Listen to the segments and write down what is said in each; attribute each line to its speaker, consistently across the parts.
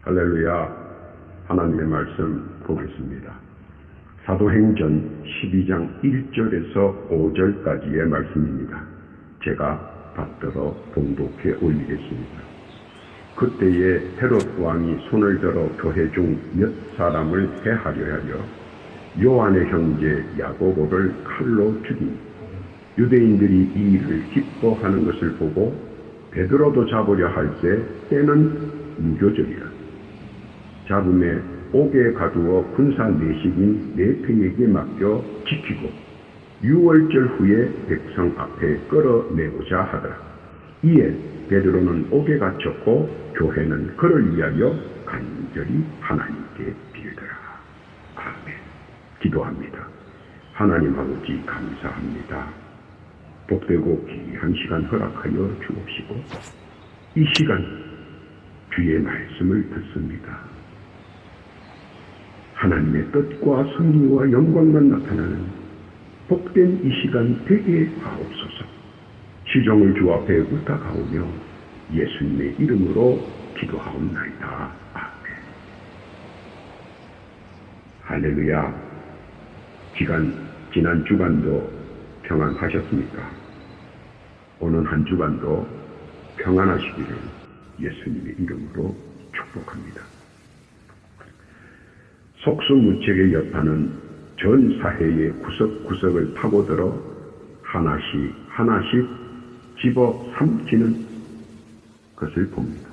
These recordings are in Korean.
Speaker 1: 할렐루야. 하나님의 말씀 보겠습니다. 사도행전 12장 1절에서 5절까지의 말씀입니다. 제가 받들어 봉독해 올리겠습니다. 그때에 헤롯 왕이 손을 들어 교회 중 몇 사람을 해하려 하여 요한의 형제 야고보를 칼로 죽인 유대인들이 이 일을 기뻐하는 것을 보고 베드로도 잡으려 할 때는 무교절이라. 잡음에 옥에 가두어 군사 내식인 네패에게 맡겨 지키고 6월절 후에 백성 앞에 끌어내고자 하더라. 이에 베드로는 옥에 갇혔고 교회는 그를 위하여 간절히 하나님께 빌더라. 아멘. 기도합니다. 하나님 아버지 감사합니다. 복되고 귀한 시간 허락하여 주옵시고 이 시간 주의 말씀을 듣습니다. 하나님의 뜻과 승리와 영광만 나타나는 복된 이 시간 되게 하옵소서. 시종을 주 앞에 부탁하오며 예수님의 이름으로 기도하옵나이다. 아멘. 할렐루야. 지난 주간도 평안하셨습니까? 오늘 한 주간도 평안하시기를 예수님의 이름으로 축복합니다. 속수무책의 여파는 전 사회의 구석구석을 파고들어 하나씩 집어삼키는 것을 봅니다.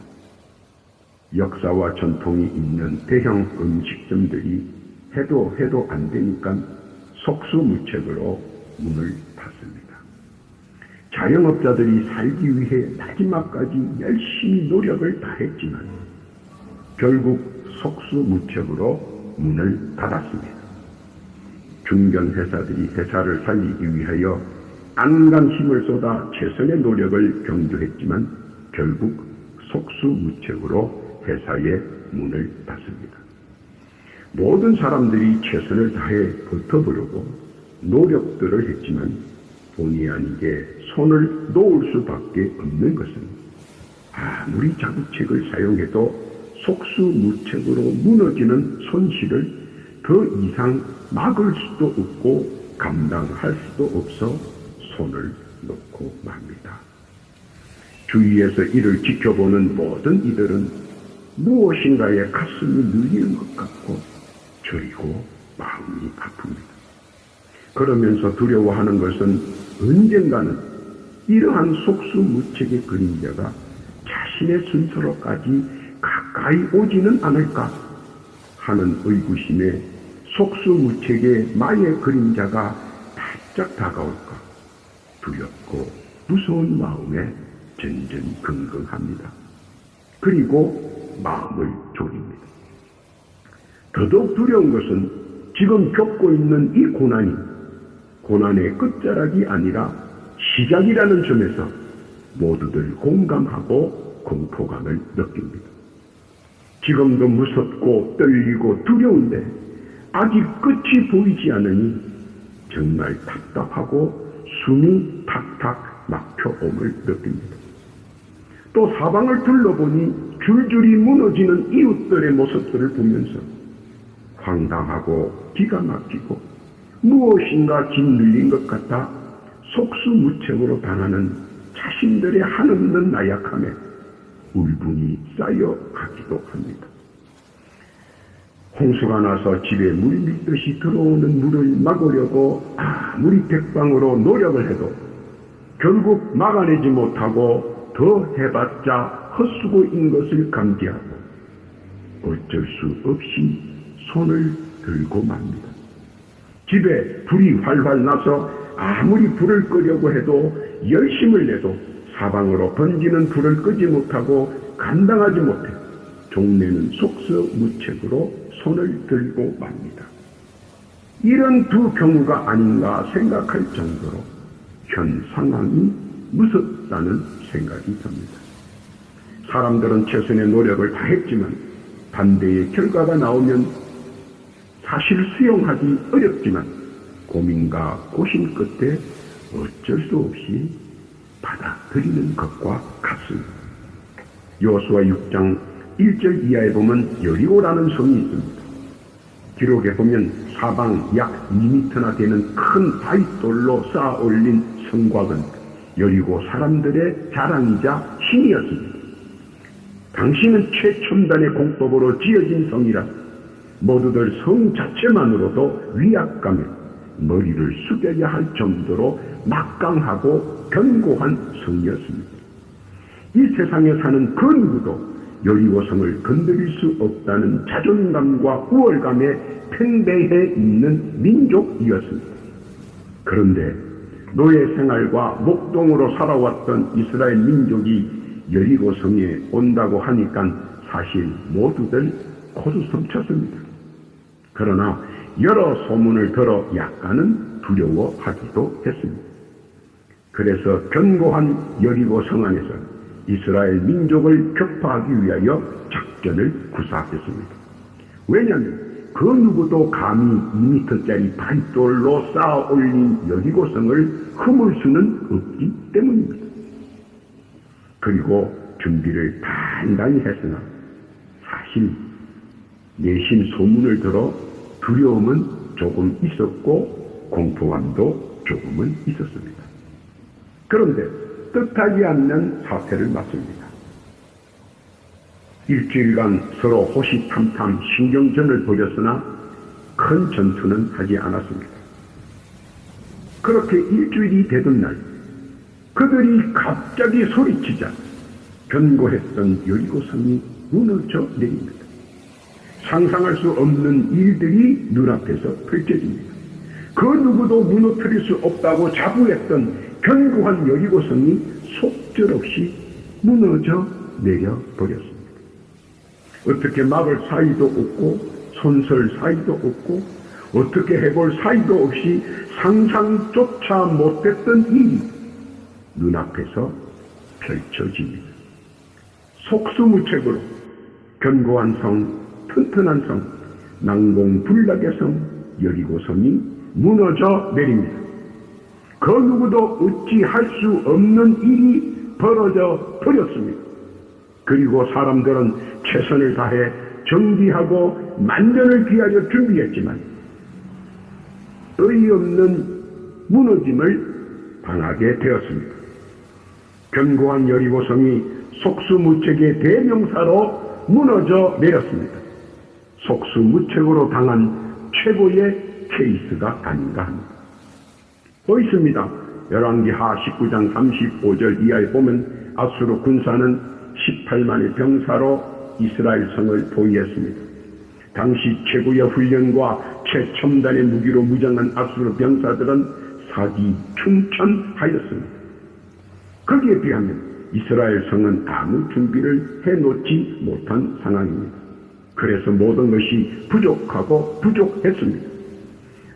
Speaker 1: 역사와 전통이 있는 대형 음식점들이 해도 안 되니까 속수무책으로 문을 닫습니다. 자영업자들이 살기 위해 마지막까지 열심히 노력을 다했지만 결국 속수무책으로 문을 닫았습니다. 중견회사들이 회사를 살리기 위하여 안간 힘을 쏟아 최선의 노력을 경주했지만 결국 속수무책으로 회사의 문을 닫습니다. 모든 사람들이 최선을 다해 버텨보려고 노력들을 했지만 본의 아니게 손을 놓을 수밖에 없는 것은 아무리 자구책을 사용해도 속수무책으로 무너지는 손실을 더 이상 막을 수도 없고 감당할 수도 없어 손을 놓고 맙니다. 주위에서 이를 지켜보는 모든 이들은 무엇인가에 가슴이 눌리는 것 같고 저리고 마음이 아픕니다. 그러면서 두려워하는 것은 언젠가는 이러한 속수무책의 그림자가 자신의 순서로까지 가까이 오지는 않을까 하는 의구심에 속수무책의 마의 그림자가 바짝 다가올까 두렵고 무서운 마음에 전전긍긍합니다. 그리고 마음을 졸입니다. 더더욱 두려운 것은 지금 겪고 있는 이 고난의 끝자락이 아니라 시작이라는 점에서 모두들 공감하고 공포감을 느낍니다. 지금도 무섭고 떨리고 두려운데 아직 끝이 보이지 않으니 정말 답답하고 숨이 탁탁 막혀옴을 느낍니다. 또 사방을 둘러보니 줄줄이 무너지는 이웃들의 모습들을 보면서 황당하고 기가 막히고 무엇인가 짓눌린 것 같아 속수무책으로 당하는 자신들의 한없는 나약함에 울분이 쌓여가기도 합니다. 홍수가 나서 집에 물 밀듯이 들어오는 물을 막으려고 아무리 백방으로 노력을 해도 결국 막아내지 못하고 더 해봤자 헛수고인 것을 감지하고 어쩔 수 없이 손을 들고 맙니다. 집에 불이 활활 나서 아무리 불을 끄려고 해도 열심을 내도 사방으로 번지는 불을 끄지 못하고 감당하지 못해 종래는 속수무책으로 손을 들고 맙니다. 이런 두 경우가 아닌가 생각할 정도로 현 상황이 무섭다는 생각이 듭니다. 사람들은 최선의 노력을 다했지만 반대의 결과가 나오면 사실 수용하기 어렵지만 고민과 고심 끝에 어쩔 수 없이 받아들이는 것과 같습니다. 여호수아 6장 1절 이하에 보면 여리고라는 성이 있습니다. 기록에 보면 사방 약 2m나 되는 큰 바위돌로 쌓아 올린 성곽은 여리고 사람들의 자랑이자 신이었습니다. 당시는 최첨단의 공법으로 지어진 성이라 모두들 성 자체만으로도 위압감에 머리를 숙여야 할 정도로 막강하고 견고한 성이었습니다. 이 세상에 사는 그 누구도 여리고성을 건드릴 수 없다는 자존감과 우월감에 팽배해 있는 민족이었습니다. 그런데 노예 생활과 목동으로 살아왔던 이스라엘 민족이 여리고성에 온다고 하니까 사실 모두들 코웃음쳤습니다. 그러나 여러 소문을 들어 약간은 두려워하기도 했습니다. 그래서 견고한 여리고성 안에서 이스라엘 민족을 격파하기 위하여 작전을 구사했습니다. 왜냐하면 그 누구도 감히 2m짜리 바위돌로 쌓아 올린 여리고성을 흠을 수는 없기 때문입니다. 그리고 준비를 단단히 했으나 사실 내심 소문을 들어 두려움은 조금 있었고 공포감도 조금은 있었습니다. 그런데 뜻하지 않는 사태를 맞습니다. 일주일간 서로 호시탐탐 신경전을 벌였으나 큰 전투는 하지 않았습니다. 그렇게 일주일이 되던 날 그들이 갑자기 소리치자 견고했던 여리고성이 무너져 내립니다. 상상할 수 없는 일들이 눈앞에서 펼쳐집니다. 그 누구도 무너뜨릴 수 없다고 자부했던 견고한 여리고성이 속절없이 무너져 내려버렸습니다. 어떻게 막을 사이도 없고 손설 사이도 없고 어떻게 해볼 사이도 없이 상상조차 못했던 일이 눈앞에서 펼쳐집니다. 속수무책으로 견고한 성, 튼튼한 성, 난공불락의 성, 여리고성이 무너져 내립니다. 그 누구도 어찌할 수 없는 일이 벌어져 버렸습니다. 그리고 사람들은 최선을 다해 정비하고 만전을 기하려 준비했지만 어이없는 무너짐을 당하게 되었습니다. 견고한 여리고성이 속수무책의 대명사로 무너져 내렸습니다. 속수무책으로 당한 최고의 케이스가 아닌가 합니다. 또 있습니다. 열왕기하 19장 35절 이하에 보면 아수르 군사는 18만의 병사로 이스라엘 성을 포위했습니다. 당시 최고의 훈련과 최첨단의 무기로 무장한 아수르 병사들은 사기충천하였습니다. 거기에 비하면 이스라엘 성은 아무 준비를 해놓지 못한 상황입니다. 그래서 모든 것이 부족하고 부족했습니다.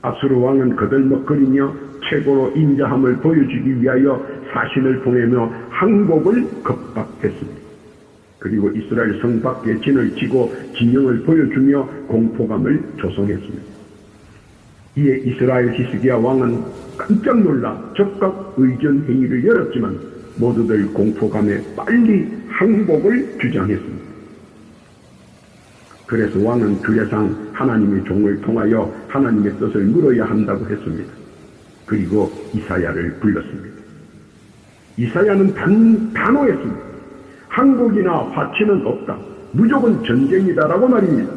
Speaker 1: 아수르 왕은 거들먹거리며 최고로 인자함을 보여주기 위하여 사신을 보내며 항복을 겁박했습니다. 그리고 이스라엘 성 밖에 진을 치고 진영을 보여주며 공포감을 조성했습니다. 이에 이스라엘 히스기야 왕은 깜짝 놀라 적각 의전 회의를 열었지만 모두들 공포감에 빨리 항복을 주장했습니다. 그래서 왕은 규례상 하나님의 종을 통하여 하나님의 뜻을 물어야 한다고 했습니다. 그리고 이사야를 불렀습니다. 이사야는 단호했습니다. 항복이나 화치는 없다. 무조건 전쟁이다라고 말입니다.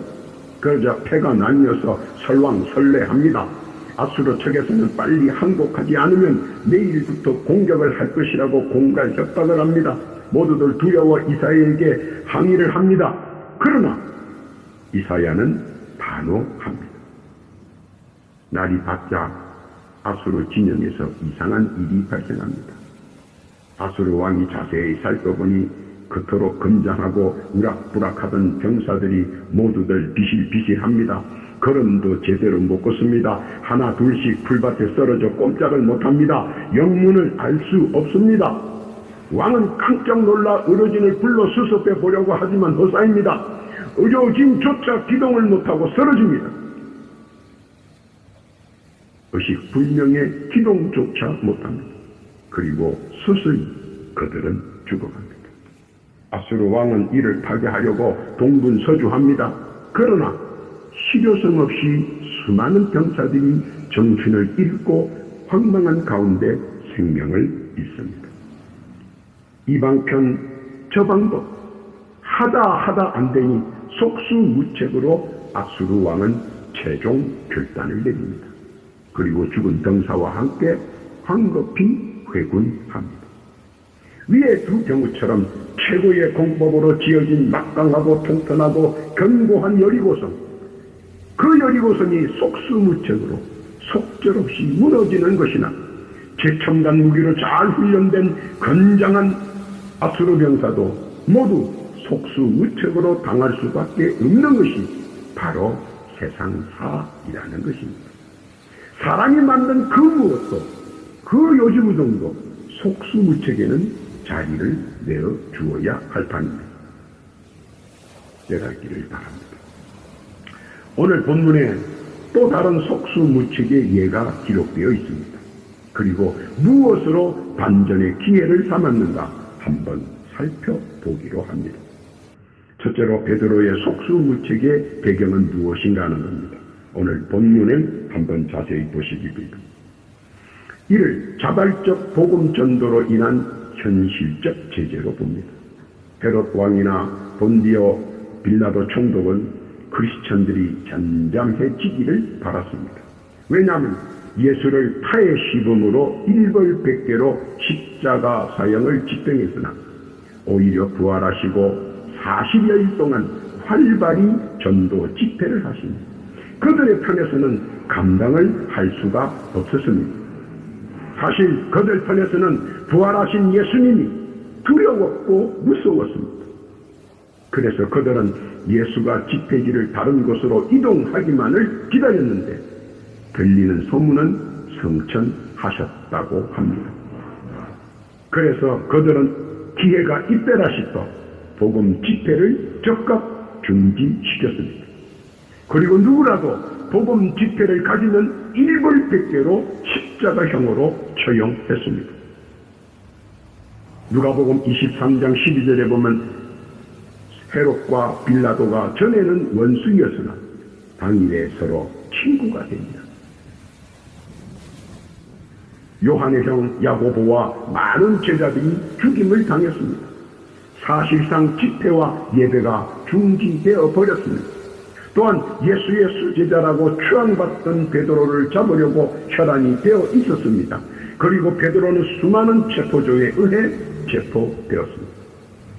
Speaker 1: 그러자 패가 나뉘어서 설왕설래합니다. 아수르 측에서는 빨리 항복하지 않으면 내일부터 공격을 할 것이라고 공갈 협박을 합니다. 모두들 두려워 이사야에게 항의를 합니다. 그러나 이사야는 단호합니다. 날이 밝자 아수르 진영에서 이상한 일이 발생합니다. 아수르 왕이 자세히 살펴보니 그토록 건장하고 우락부락하던 병사들이 모두들 비실비실합니다. 걸음도 제대로 못 걷습니다. 하나 둘씩 풀밭에 쓰러져 꼼짝을 못합니다. 영문을 알 수 없습니다. 왕은 깜짝 놀라 의료진을 불러 수습해 보려고 하지만 허사입니다. 의료진조차 기동을 못하고 쓰러집니다. 의식불명의 기동조차 못합니다. 그리고 서서히 그들은 죽어갑니다. 아수르 왕은 이를 파괴하려고 동분서주합니다. 그러나 실효성 없이 수많은 병사들이 정신을 잃고 황망한 가운데 생명을 잃습니다. 이방편 저방도 하다 안 되니 속수무책으로 아수르 왕은 최종 결단을 내립니다. 그리고 죽은 병사와 함께 황급히 회군합니다. 위의 두 경우처럼 최고의 공법으로 지어진 막강하고 튼튼하고 견고한 여리고성, 그 여리고성이 속수무책으로 속절없이 무너지는 것이나 최첨단 무기로 잘 훈련된 건장한 아수르 병사도 모두 속수무책으로 당할 수밖에 없는 것이 바로 세상사이라는 것입니다. 사람이 만든 그 무엇도, 그 요지부동도 속수무책에는 자리를 내어 주어야 할 판입니다. 깨닫기를 바랍니다. 오늘 본문에 또 다른 속수무책의 예가 기록되어 있습니다. 그리고 무엇으로 반전의 기회를 삼았는가 한번 살펴보기로 합니다. 첫째로 베드로의 속수무책의 배경은 무엇인가 하는 겁니다. 오늘 본문을 한번 자세히 보시기 바랍니다. 이를 자발적 복음 전도로 인한 현실적 제재로 봅니다. 헤롯 왕이나 본디오 빌라도 총독은 크리스천들이 잠잠해지기를 바랐습니다. 왜냐하면 예수를 타의 시범으로 일벌백계로 십자가 사형을 집행했으나 오히려 부활하시고 40여일 동안 활발히 전도 집회를 하시니 그들의 편에서는 감당을 할 수가 없었습니다. 사실 그들 편에서는 부활하신 예수님이 두려웠고 무서웠습니다. 그래서 그들은 예수가 집회지를 다른 곳으로 이동하기만을 기다렸는데 들리는 소문은 성천하셨다고 합니다. 그래서 그들은 기회가 있더라 싶어 복음 집회를 즉각 중지시켰습니다. 그리고 누구라도 복음 집회를 가지면 일벌백계로 십자가형으로 처형했습니다. 누가복음 23장 12절에 보면 헤롯과 빌라도가 전에는 원수였으나 당일에 서로 친구가 됩니다. 요한의 형 야고보와 많은 제자들이 죽임을 당했습니다. 사실상 집회와 예배가 중지되어 버렸습니다. 또한 예수의 수제자라고 추앙받던 베드로를 잡으려고 혈안이 되어 있었습니다. 그리고 베드로는 수많은 체포조에 의해 체포되었습니다.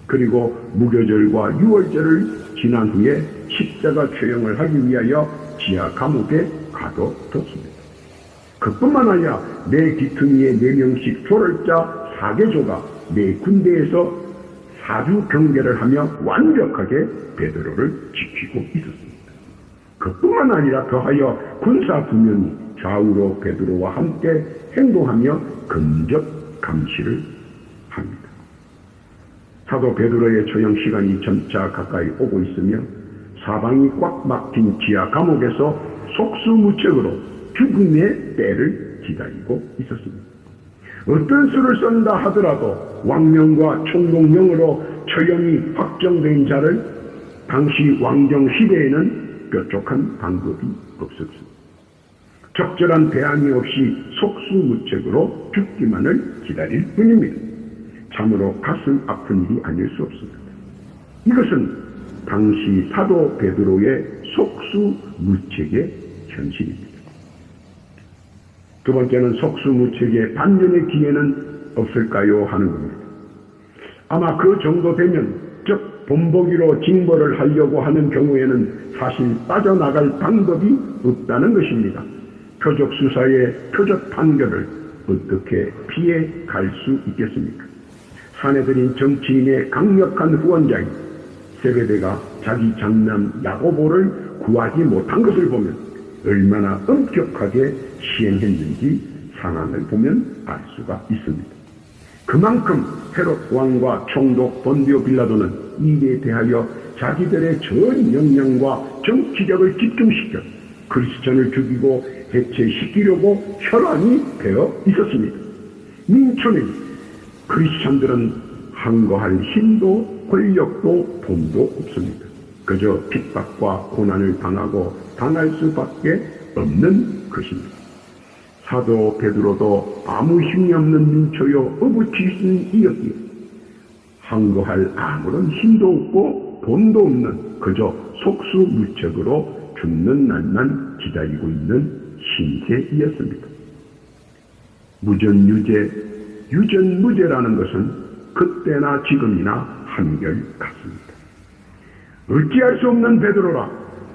Speaker 1: 그리고 무교절과 유월절을 지난 후에 십자가 처형을 하기 위하여 지하 감옥에 가둬뒀습니다. 그뿐만 아니라 내 귀퉁이에 4명씩 조를자 4개조가 내 군대에서 사주 경계를 하며 완벽하게 베드로를 지키고 있었습니다. 그뿐만 아니라 더하여 군사 2명이 좌우로 베드로와 함께 행동하며 근접 감시를 합니다. 사도 베드로의 처형 시간이 점차 가까이 오고 있으며 사방이 꽉 막힌 지하 감옥에서 속수무책으로 죽음의 때를 기다리고 있었습니다. 어떤 수를 쓴다 하더라도 왕명과 총독명으로 처형이 확정된 자를 당시 왕정 시대에는 뾰족한 방법이 없었습니다. 적절한 대안이 없이 속수무책으로 죽기만을 기다릴 뿐입니다. 참으로 가슴 아픈 일이 아닐 수 없습니다. 이것은 당시 사도 베드로의 속수무책의 현실입니다. 두 번째는 속수무책의 반전의 기회는 없을까요 하는 겁니다. 아마 그 정도 되면, 즉 본보기로 징벌을 하려고 하는 경우에는 사실 빠져나갈 방법이 없다는 것입니다. 표적 수사의 표적 판결을 어떻게 피해 갈 수 있겠습니까? 사내들인 정치인의 강력한 후원자인 세베대가 자기 장남 야고보를 구하지 못한 것을 보면 얼마나 엄격하게 시행했는지 상황을 보면 알 수가 있습니다. 그만큼 헤롯 왕과 총독 본디오 빌라도는 이 일에 대하여 자기들의 전 역량과 정치력을 집중시켜 크리스천을 죽이고 해체시키려고 혈안이 되어 있었습니다. 민초는 크리스천들은 항거할 힘도 권력도 돈도 없습니다. 그저 핍박과 고난을 당하고 당할 수밖에 없는 것입니다. 사도 베드로도 아무 힘이 없는 민초요 어부치신이었기에 항거할 아무런 힘도 없고 돈도 없는 그저 속수무책으로 죽는 날만 기다리고 있는 신세이었습니다. 무전유죄, 유전무죄라는 것은 그때나 지금이나 한결같습니다. 어찌할 수 없는 베드로라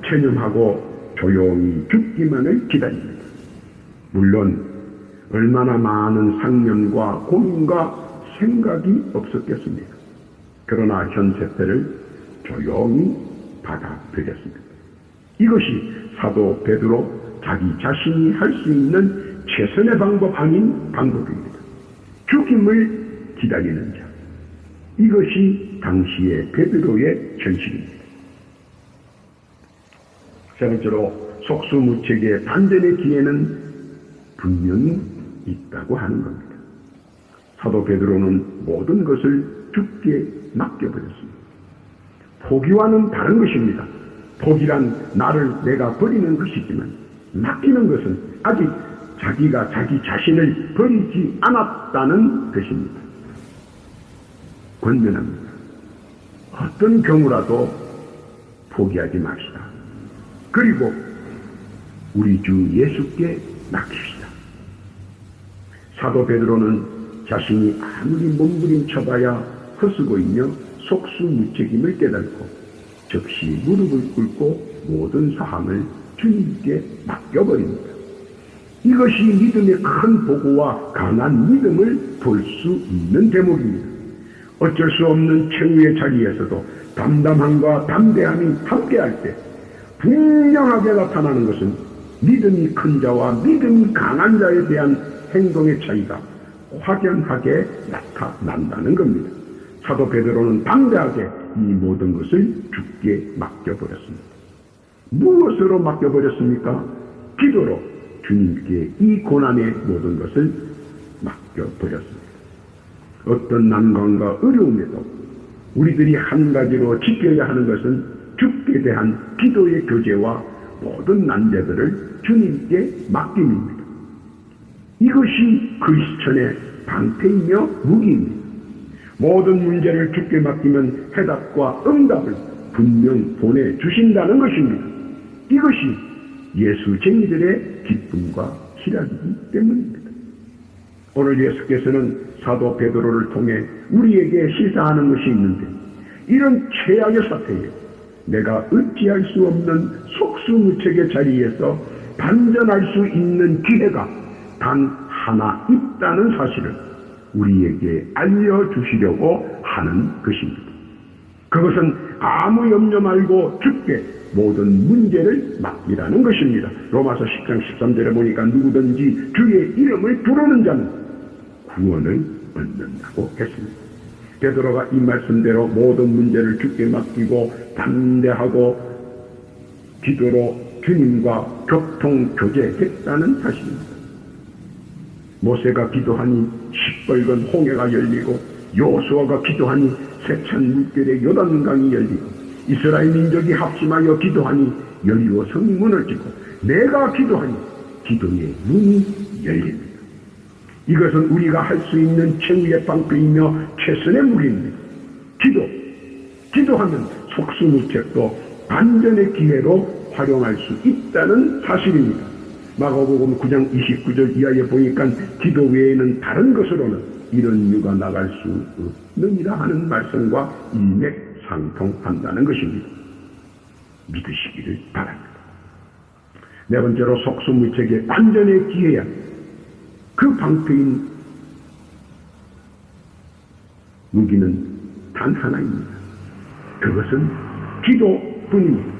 Speaker 1: 체념하고 조용히 죽기만을 기다립니다. 물론 얼마나 많은 상념과 고민과 생각이 없었겠습니까? 그러나 현세태를 조용히 받아들였습니다. 이것이 사도 베드로 자기 자신이 할 수 있는 최선의 방법 아닌 방법입니다. 죽임을 기다리는 자. 이것이 당시의 베드로의 현실입니다. 세 번째로 속수무책의 반전의 기회는 분명히 있다고 하는 겁니다. 사도 베드로는 모든 것을 죽게 맡겨버렸습니다. 포기와는 다른 것입니다. 포기란 나를 내가 버리는 것이지만 맡기는 것은 아직 자기가 자기 자신을 버리지 않았다는 것입니다. 권면합니다. 어떤 경우라도 포기하지 맙시다. 그리고 우리 주 예수께 맡깁시다. 사도 베드로는 자신이 아무리 몸부림쳐봐야 헛쓰고이며 속수무책임을 깨닫고 즉시 무릎을 꿇고 모든 사함을 주님께 맡겨버립니다. 이것이 믿음의 큰 보고와 강한 믿음을 볼 수 있는 대목입니다. 어쩔 수 없는 최후의 자리에서도 담담함과 담대함이 함께할 때 분명하게 나타나는 것은 믿음이 큰 자와 믿음이 강한 자에 대한 행동의 차이가 확연하게 나타난다는 겁니다. 사도 베드로는 담대하게 이 모든 것을 주께 맡겨버렸습니다. 무엇으로 맡겨버렸습니까? 기도로 주님께 이 고난의 모든 것을 맡겨버렸습니다. 어떤 난관과 어려움에도 우리들이 한 가지로 지켜야 하는 것은 주께 대한 기도의 교제와 모든 난제들을 주님께 맡김입니다. 이것이 그리스천의 방패이며 무기입니다. 모든 문제를 주께 맡기면 해답과 응답을 분명 보내주신다는 것입니다. 이것이 예수쟁이들의 기쁨과 희락이기 때문입니다. 오늘 예수께서는 사도 베드로를 통해 우리에게 시사하는 것이 있는데 이런 최악의 사태에 내가 어찌할 수 없는 속수무책의 자리에서 반전할 수 있는 기회가 단 하나 있다는 사실을 우리에게 알려주시려고 하는 것입니다. 그것은 아무 염려 말고 주께 모든 문제를 맡기라는 것입니다. 로마서 10장 13절에 보니까 누구든지 주의 이름을 부르는 자는 구원을 얻는다고 했습니다. 베드로가 이 말씀대로 모든 문제를 주께 맡기고 담대하고 기도로 주님과 교통 교제했다는 사실입니다. 모세가 기도하니 시뻘건 홍해가 열리고 여호수아가 기도하니 세찬 물결의 요단강이 열리고 이스라엘 민족이 합심하여 기도하니 여리고 성이 무너지고 내가 기도하니 기도의 문이 열립니다. 이것은 우리가 할 수 있는 최후의 방패이며 최선의 무기입니다. 기도하면 속수무책도 반전의 기회로 활용할 수 있다는 사실입니다. 마가복음 9장 29절 이하에 보니까 기도 외에는 다른 것으로는 이런 이유가 나갈 수 없느니라 하는 말씀과 일맥상통한다는 것입니다. 믿으시기를 바랍니다. 네 번째로 속수무책의 반전의 기회야. 그 방패인 무기는 단 하나입니다. 그것은 기도뿐입니다.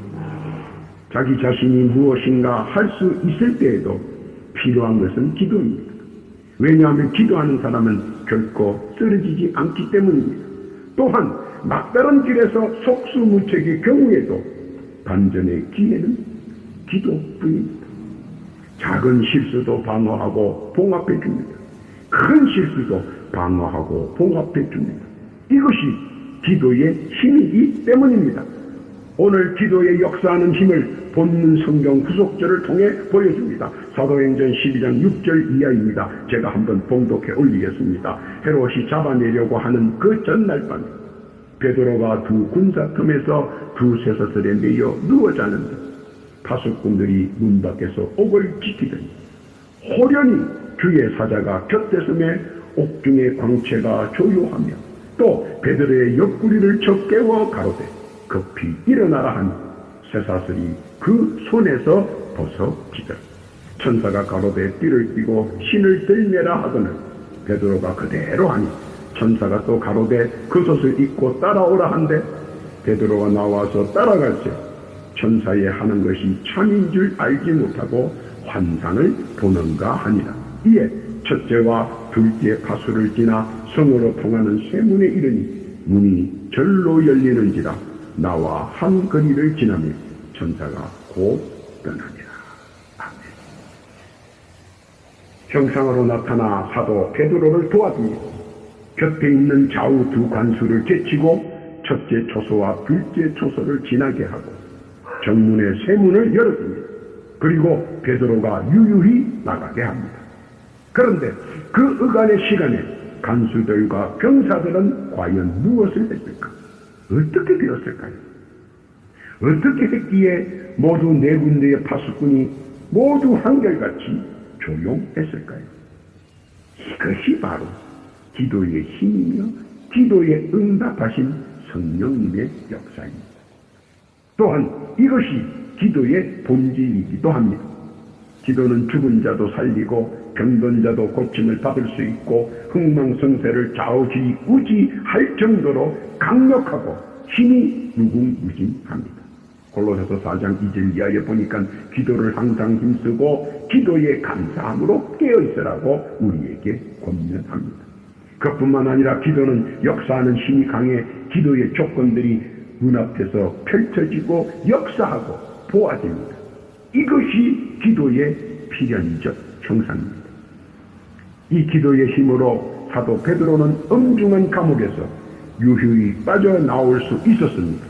Speaker 1: 자기 자신이 무엇인가 할 수 있을 때에도 필요한 것은 기도입니다. 왜냐하면 기도하는 사람은 결코 쓰러지지 않기 때문입니다. 또한 막다른 길에서 속수무책의 경우에도 반전의 기회는 기도뿐입니다. 작은 실수도 방어하고 봉합해 줍니다. 큰 실수도 방어하고 봉합해 줍니다. 이것이 기도의 힘이기 때문입니다. 오늘 기도의 역사하는 힘을 본문 성경 구속절을 통해 보여줍니다. 사도행전 12장 6절 이하입니다. 제가 한번 봉독해 올리겠습니다. 헤롯이 잡아내려고 하는 그 전날 밤에 베드로가 두 군사 틈에서 두 쇠사슬에 매여 누워 자는데 파수꾼들이 문 밖에서 옥을 지키더니 호련히 주의 사자가 곁에 서매 옥중의 광채가 조요하며 또 베드로의 옆구리를 쳐 깨워 가로되 급히 일어나라 하니 쇠사슬이 그 손에서 벗어지더라. 천사가 가로되 띠를 띠고 신을 들매라 하거늘 베드로가 그대로 하니 천사가 또 가로되 겉옷을 입고 따라오라 한데 베드로가 나와서 따라갈새 천사의 하는 것이 참인 줄 알지 못하고 환상을 보는가 하니라. 이에 첫째와 둘째 파수를 지나 성으로 통하는 쇠문에 이르니 문이 절로 열리는지라. 나와 한 거리를 지나며 천사가 곧 떠나니라. 아멘. 형상으로 나타나 사도 베드로를 도와주며 곁에 있는 좌우 두 관수를 제치고 첫째 초소와 둘째 초소를 지나게 하고 정문의 쇠문을 열어줍니다. 그리고 베드로가 유유히 나가게 합니다. 그런데 그 의간의 시간에 간수들과 병사들은 과연 무엇을 했을까? 어떻게 되었을까요? 어떻게 했기에 모두 네 군데의 파수꾼이 모두 한결같이 조용했을까요? 이것이 바로 기도의 힘이며 기도에 응답하신 성령님의 역사입니다. 또한 이것이 기도의 본질이기도 합니다. 기도는 죽은 자도 살리고 병든 자도 고침을 받을 수 있고 흥망성쇠를 좌우지우지할 정도로 강력하고 힘이 무궁무진합니다. 골로새서 4장 2절 이하에 보니까 기도를 항상 힘쓰고 기도에 감사함으로 깨어있으라고 우리에게 권면합니다. 그뿐만 아니라 기도는 역사하는 힘이 강해 기도의 조건들이 눈앞에서 펼쳐지고 역사하고 보아집니다. 이것이 기도의 필연적 형상입니다. 이 기도의 힘으로 사도 베드로는 엄중한 감옥에서 유유히 빠져나올 수 있었습니다.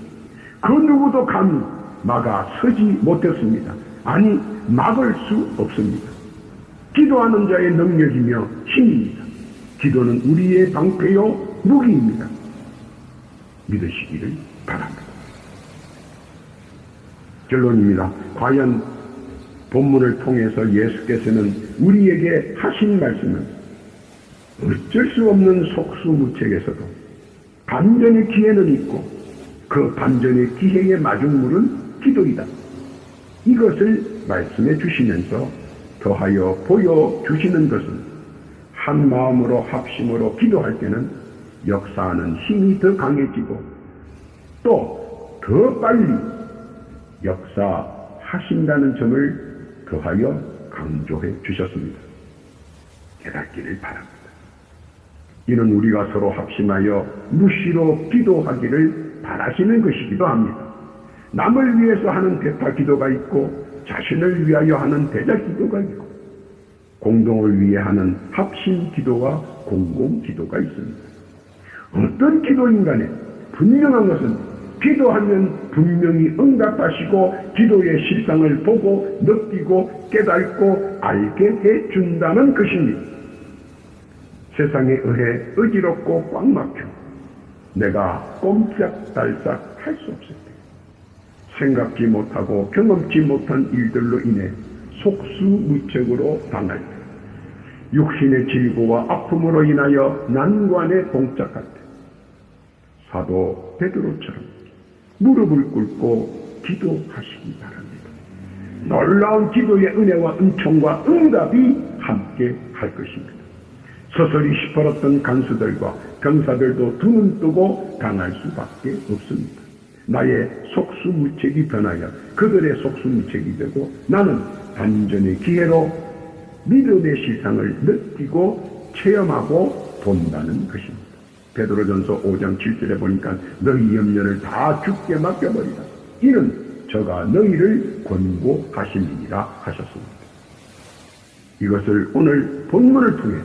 Speaker 1: 그 누구도 감히 막아 서지 못했습니다. 아니 막을 수 없습니다. 기도하는 자의 능력이며 힘입니다. 기도는 우리의 방패요 무기입니다. 믿으시기를 바랍니다. 결론입니다. 과연 본문을 통해서 예수께서는 우리에게 하신 말씀은 어쩔 수 없는 속수무책에서도 반전의 기회는 있고 그 반전의 기회의 마중물은 기도이다. 이것을 말씀해 주시면서 더하여 보여주시는 것은 한 마음으로 합심으로 기도할 때는 역사하는 힘이 더 강해지고 또 더 빨리 역사하신다는 점을 더하여 강조해 주셨습니다. 깨닫기를 바랍니다. 이는 우리가 서로 합심하여 무시로 기도하기를 바라시는 것이기도 합니다. 남을 위해서 하는 대타 기도가 있고 자신을 위하여 하는 대자 기도가 있고 공동을 위해 하는 합심 기도와 공공 기도가 있습니다. 어떤 기도인 간에 분명한 것은 기도하면 분명히 응답하시고 기도의 실상을 보고 느끼고 깨닫고 알게 해준다는 것입니다. 세상에 의해 어지럽고 꽉 막혀 내가 꼼짝달싹 할 수 없을 때 생각지 못하고 경험치 못한 일들로 인해 속수무책으로 당할 때 육신의 질고와 아픔으로 인하여 난관에 봉착할 때 사도 베드로처럼 무릎을 꿇고 기도하시기 바랍니다. 놀라운 기도의 은혜와 은총과 응답이 함께 할 것입니다. 서서히 시퍼렀던 간수들과 병사들도 두 눈 뜨고 당할 수밖에 없습니다. 나의 속수무책이 변하여 그들의 속수무책이 되고 나는 반전의 기회로 믿음의 실상을 느끼고 체험하고 본다는 것입니다. 베드로전서 5장 7절에 보니까 너희 염려를 다 주께 맡겨버리라. 이는 저가 너희를 권고하심이니라 하셨습니다. 이것을 오늘 본문을 통해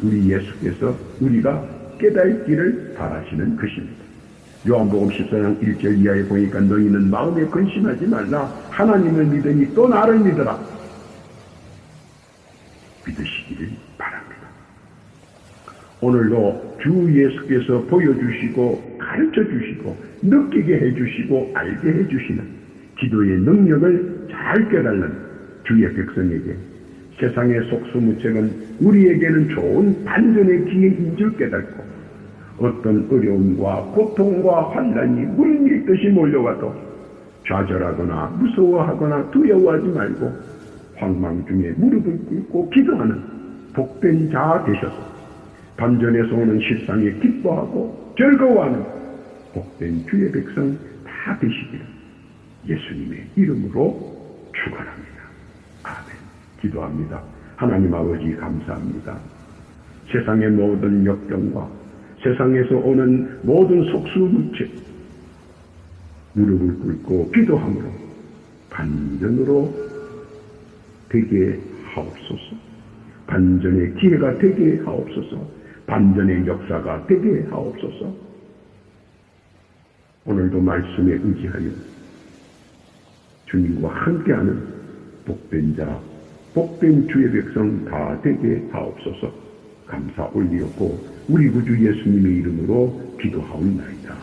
Speaker 1: 우리 예수께서 우리가 깨닫기를 바라시는 것입니다. 요한복음 14장 1절 이하에 보니까 너희는 마음에 근심하지 말라. 하나님을 믿으니 또 나를 믿으라. 믿으시기를 바랍니다. 오늘도 주 예수께서 보여주시고 가르쳐주시고 느끼게 해주시고 알게 해주시는 기도의 능력을 잘 깨달는 주의 백성에게 세상의 속수무책은 우리에게는 좋은 반전의 기회인 줄 깨닫고 어떤 어려움과 고통과 환난이 물밀듯이 몰려와도 좌절하거나 무서워하거나 두려워하지 말고 황망 중에 무릎을 꿇고 기도하는 복된 자 되셔서 반전에서 오는 실상에 기뻐하고 즐거워하는 복된 주의 백성 다 되시기를 예수님의 이름으로 축원합니다. 아멘. 기도합니다. 하나님 아버지 감사합니다. 세상의 모든 역경과 세상에서 오는 모든 속수무책 무릎을 꿇고 기도함으로 반전으로 되게 하옵소서. 반전의 기회가 되게 하옵소서. 반전의 역사가 되게 하옵소서. 오늘도 말씀에 의지하여 주님과 함께하는 복된 자, 복된 주의 백성 다 되게 하옵소서. 감사 올리었고 우리 구주 예수님의 이름으로 기도하옵나이다.